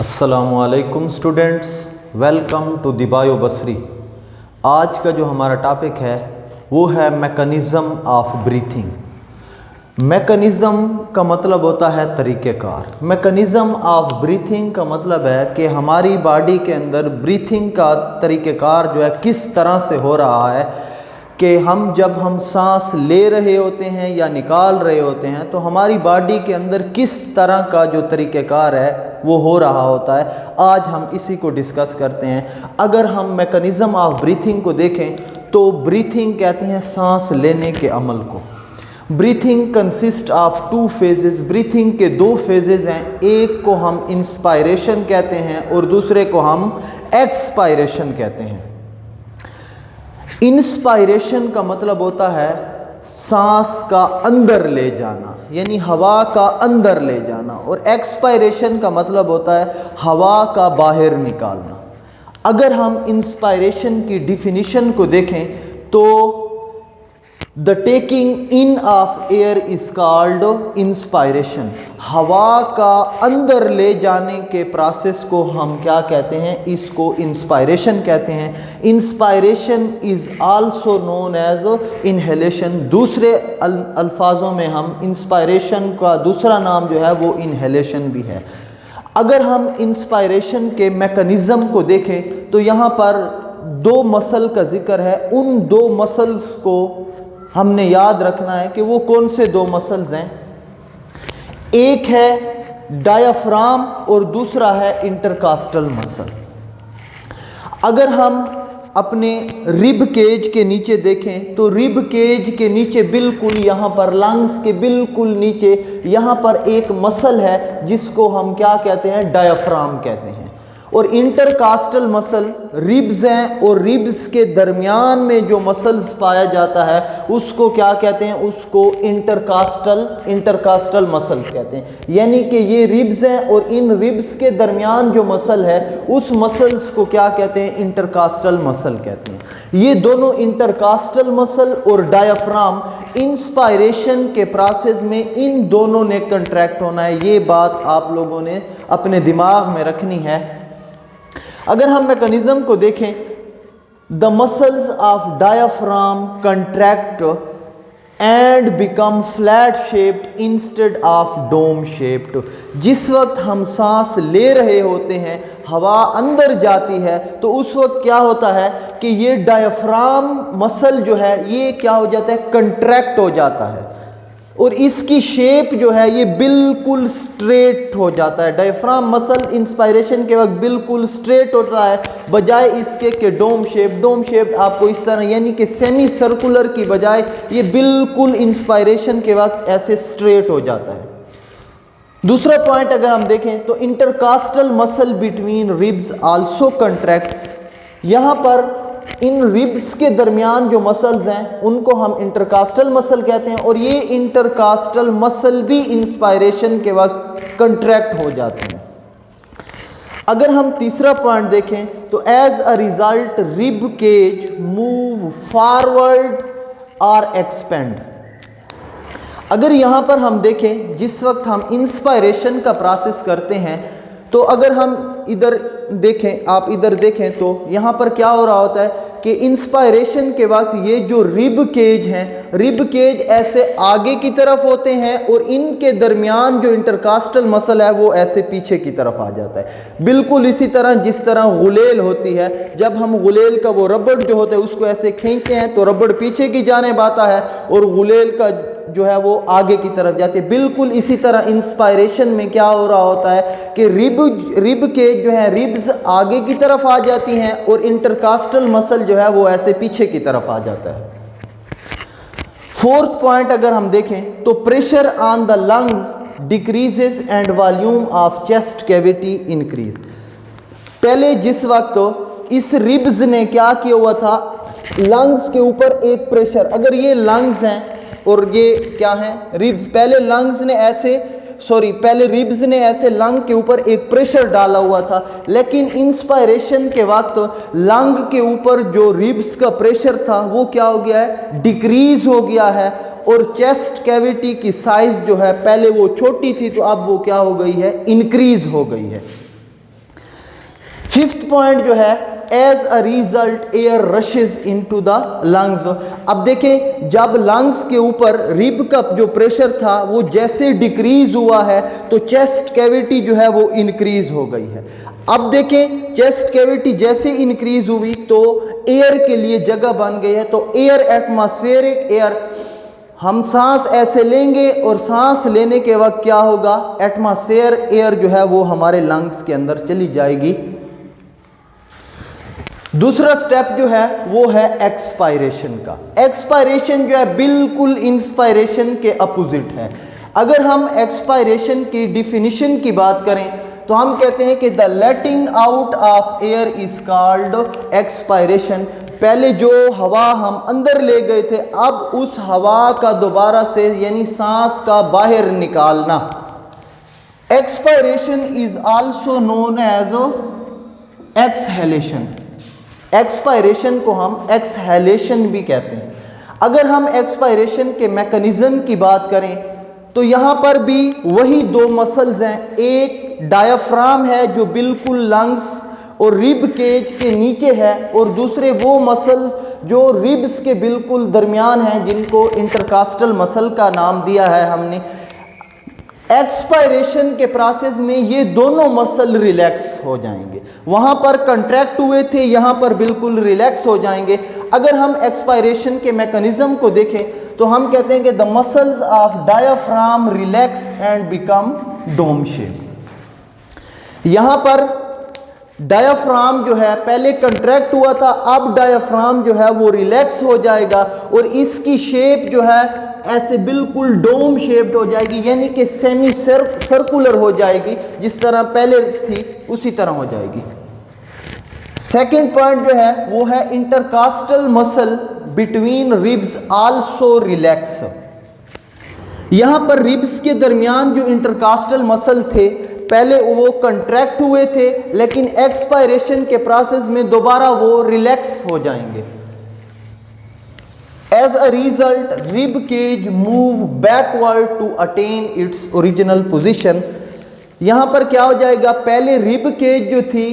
अस्सलामुअलैकुम students, welcome to the bio बसरी। आज का जो हमारा टॉपिक है वो है मैकेनिज़्म ऑफ ब्रीथिंग। मैकेनिज़्म का मतलब होता है तरीक़ेकार। मैकेनिज़्म ऑफ ब्रीथिंग का मतलब है कि हमारी बॉडी के अंदर ब्रीथिंग का तरीक़ेकार जो है किस तरह से हो रहा है कि जब हम सांस ले रहे होते हैं या निकाल रहे होते हैं तो हमारी बॉडी के अंदर किस तरह का जो तरीक़ेकार है वो हो रहा होता है। आज हम इसी को डिस्कस करते हैं। अगर हम मैकेनिज़्म ऑफ ब्रीथिंग को देखें तो ब्रीथिंग कहते हैं सांस लेने के अमल को। Breathing consist of two phases. Breathing के दो फेजेस हैं, एक को हम इंस्पायरेशन कहते हैं और दूसरे को हम एक्सपायरेशन कहते हैं। इंस्पायरेशन का मतलब होता है सांस का अंदर ले जाना, यानी हवा का अंदर ले जाना, और एक्सपायरेशन का मतलब होता है हवा का बाहर निकालना। अगर हम इंस्पायरेशन की डिफिनीशन को देखें तो the taking in of air is called inspiration. हवा का अंदर ले जाने के प्रोसेस को हम क्या कहते हैं, इसको इंस्पायरेशन कहते हैं। Inspiration is also known as inhalation. दूसरे अल्फाजों में हम इंस्पायरेशन का दूसरा नाम जो है वो इनहेलेशन भी है। अगर हम इंस्पायरेशन के मैकेनिज़्म को देखें तो यहाँ पर दो मसल का जिक्र है। उन दो मसल्स को हमने याद रखना है कि वो कौन से दो मसल्स हैं। एक है डायाफ्राम और दूसरा है इंटरकास्टल मसल। अगर हम अपने रिब केज के नीचे देखें तो रिब केज के नीचे बिल्कुल यहाँ पर लंग्स के बिल्कुल नीचे यहाँ पर एक मसल है जिसको हम क्या कहते हैं, डायाफ्राम कहते हैं। और इंटरकास्टल मसल रिब्स हैं और रिब्स के दरमियान में जो मसल्स पाया जाता है उसको क्या कहते हैं, उसको इंटरकास्टल मसल कहते हैं। यानी कि ये रिब्स हैं और इन रिब्स के दरमियान जो मसल है उस मसल्स को क्या कहते हैं, इंटरकास्टल मसल कहते हैं। ये दोनों इंटरकास्टल मसल और डायाफ्राम इंस्पायरेशन के प्रोसेस में इन दोनों ने कंट्रैक्ट होना है। ये बात आप लोगों ने अपने दिमाग में रखनी है। अगर हम मैकेनिज़्म को देखें, the muscles of diaphragm contract and become flat shaped instead of dome shaped. जिस वक्त हम सांस ले रहे होते हैं, हवा अंदर जाती है, तो उस वक्त क्या होता है कि ये डायाफ्राम मसल जो है ये क्या हो जाता है, कंट्रैक्ट हो जाता है और इसकी शेप जो है ये बिल्कुल स्ट्रेट हो जाता है। डायफ्राम मसल इंस्पायरेशन के वक्त बिल्कुल स्ट्रेट होता है बजाय इसके कि डोम शेप आपको इस तरह यानी कि सेमी सर्कुलर की बजाय ये बिल्कुल इंस्पायरेशन के वक्त ऐसे स्ट्रेट हो जाता है। दूसरा पॉइंट अगर हम देखें तो intercostal muscle between ribs also contract. यहाँ पर इन रिब्स के दरमियान जो मसल्स हैं उनको हम इंटरकास्टल मसल कहते हैं और ये इंटरकास्टल मसल भी इंस्पायरेशन के वक्त कंट्रैक्ट हो जाते हैं। अगर हम तीसरा पॉइंट देखें तो as a result rib cage move forward और एक्सपेंड। अगर यहाँ पर हम देखें, जिस वक्त हम इंस्पायरेशन का प्रोसेस करते हैं तो अगर हम इधर देखें, आप इधर देखें तो यहाँ पर क्या हो रहा होता है कि इंस्पायरेशन के वक्त ये जो रिब केज हैं, रिब केज ऐसे आगे की तरफ होते हैं और इनके दरमियान जो इंटरकास्टल मसल है वो ऐसे पीछे की तरफ आ जाता है। बिल्कुल इसी तरह जिस तरह गुलेल होती है, जब हम गुलेल का वो रबड़ जो होता है उसको ऐसे खींचते हैं तो रबड़ पीछे की जानिब आता है और गुलेल का जो है वो आगे की तरफ जाती है। बिल्कुल इसी तरह इंस्पायरेशन में क्या हो रहा होता है कि रिब केज जो है रिब्स आगे की तरफ आ जाती हैं और इंटरकास्टल मसल जो है वो ऐसे पीछे की तरफ आ जाता है। फोर्थ पॉइंट अगर हम देखें तो pressure on the lungs decreases and volume of chest cavity increase. पहले जिस वक्त इस रिब्स ने क्या किया हुआ था, लंग्स के ऊपर एक प्रेशर, अगर ये लंग्स हैं और ये क्या है, रिब्स, पहले रिब्स ने ऐसे लंग के ऊपर एक प्रेशर डाला हुआ था, लेकिन इंस्पायरेशन के वक्त लंग के ऊपर जो रिब्स का प्रेशर था वो क्या हो गया है, डिक्रीज हो गया है और चेस्ट कैविटी की साइज जो है पहले वो छोटी थी तो अब वो क्या हो गई है, इंक्रीज हो गई है। फिफ्थ पॉइंट जो है, as a result air rushes into the lungs. अब देखें, जब लंग्स के ऊपर रिब का जो प्रेशर था वो जैसे डिक्रीज हुआ है तो चेस्ट कैविटी जो है वो इंक्रीज हो गई है। अब देखें, चेस्ट कैविटी जैसे इंक्रीज हुई तो एयर के लिए जगह बन गई है। तो एयर, एटमॉस्फेरिक एयर, हम सांस ऐसे लेंगे और सांस लेने के वक्त क्या होगा, एटमॉस्फेयर एयर जो है वो हमारे लंग्स के अंदर चली जाएगी। दूसरा स्टेप जो है वो है एक्सपायरेशन का। एक्सपायरेशन जो है बिल्कुल इंस्पायरेशन के अपोजिट है। अगर हम एक्सपायरेशन की डिफिनीशन की बात करें तो हम कहते हैं कि the letting out of air is called expiration. पहले जो हवा हम अंदर ले गए थे, अब उस हवा का दोबारा से यानी सांस का बाहर निकालना। Expiration is also known as exhalation. Expiration को हम एक्सहेलेशन भी कहते हैं। अगर हम एक्सपायरेशन के मैकेनिज्म की बात करें तो यहाँ पर भी वही दो मसल्स हैं। एक डायाफ्राम है जो बिल्कुल लंग्स और रिब केज के नीचे है, और दूसरे वो मसल्स जो रिब्स के बिल्कुल दरमियान हैं जिनको इंटरकास्टल मसल का नाम दिया है हमने। एक्सपायरेशन के प्रोसेस में ये दोनों मसल रिलैक्स हो जाएंगे। वहाँ पर कंट्रैक्ट हुए थे, यहाँ पर बिल्कुल रिलैक्स हो जाएंगे। अगर हम एक्सपायरेशन के मैकेनिज्म को देखें तो हम कहते हैं कि the muscles of diaphragm relax and become dome shape. यहाँ पर डायाफ्राम जो है पहले कंट्रैक्ट हुआ था, अब डायाफ्राम जो है वो रिलैक्स हो जाएगा और इसकी शेप जो है ऐसे बिल्कुल डोम शेप्ड हो जाएगी, यानी कि सेमी सर्कुलर हो जाएगी। जिस तरह पहले थी उसी तरह हो जाएगी। सेकंड पॉइंट जो है वो है intercostal muscle between ribs also relax. यहां पर रिब्स के दरमियान जो इंटरकास्टल मसल थे पहले वो कंट्रैक्ट हुए थे, लेकिन एक्सपायरेशन के प्रोसेस में दोबारा वो रिलैक्स हो जाएंगे। As a result, rib cage move backward to attain its original position। यहाँ पर क्या हो जाएगा, पहले रिब केज जो थी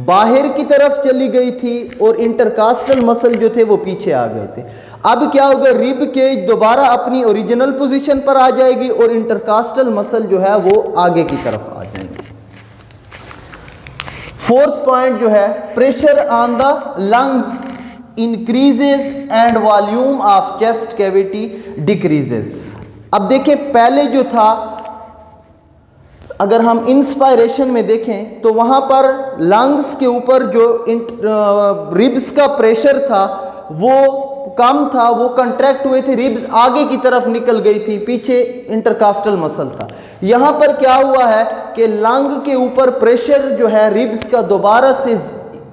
बाहर की तरफ चली गई थी और इंटरकास्टल मसल जो थे वो पीछे आ गए थे। अब क्या होगा, रिब केज दोबारा अपनी ओरिजिनल पोजीशन पर आ जाएगी और इंटरकास्टल मसल जो है वो आगे की तरफ आ जाएंगे। फोर्थ पॉइंट जो है, pressure on the lungs increases and volume of chest cavity decreases। अब देखें, पहले जो था अगर हम इंस्पायरेशन में देखें तो वहां पर लंग्स के ऊपर जो रिब्स का प्रेशर था वो कम था, वो कंट्रैक्ट हुए थे, रिब्स आगे की तरफ निकल गई थी, पीछे इंटरकास्टल मसल था। यहां पर क्या हुआ है कि लंग के ऊपर प्रेशर जो है रिब्स का दोबारा से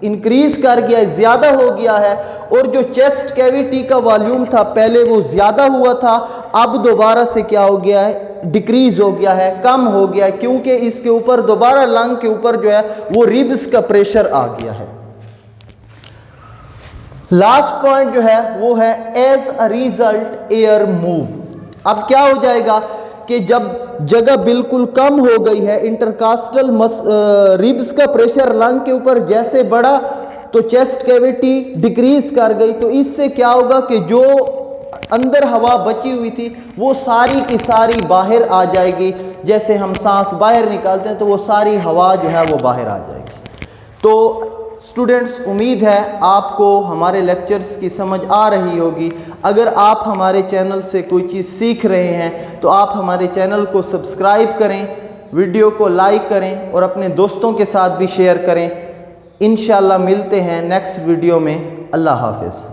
इंक्रीज कर गया है, ज़्यादा हो गया है, और जो चेस्ट कैविटी का वॉल्यूम था पहले वो ज़्यादा हुआ था, अब दोबारा से क्या हो गया है, डिक्रीज हो गया है, कम हो गया है, क्योंकि इसके ऊपर दोबारा लंग के ऊपर जो है वो रिब्स का प्रेशर आ गया है। लास्ट पॉइंट जो है वो है as a result air move. अब क्या हो जाएगा कि जब जगह बिल्कुल कम हो गई है, इंटरकास्टल रिब्स का प्रेशर लंग के ऊपर जैसे बढ़ा तो चेस्ट कैविटी डिक्रीज कर गई, तो इससे क्या होगा कि जो अंदर हवा बची हुई थी वो सारी की सारी बाहर आ जाएगी। जैसे हम सांस बाहर निकालते हैं तो वो सारी हवा जो है वो बाहर आ जाएगी। तो स्टूडेंट्स, उम्मीद है आपको हमारे लेक्चर्स की समझ आ रही होगी। अगर आप हमारे चैनल से कोई चीज़ सीख रहे हैं तो आप हमारे चैनल को सब्सक्राइब करें, वीडियो को लाइक करें और अपने दोस्तों के साथ भी शेयर करें। इंशाल्लाह मिलते हैं नेक्स्ट वीडियो में। अल्लाह हाफ़िज़।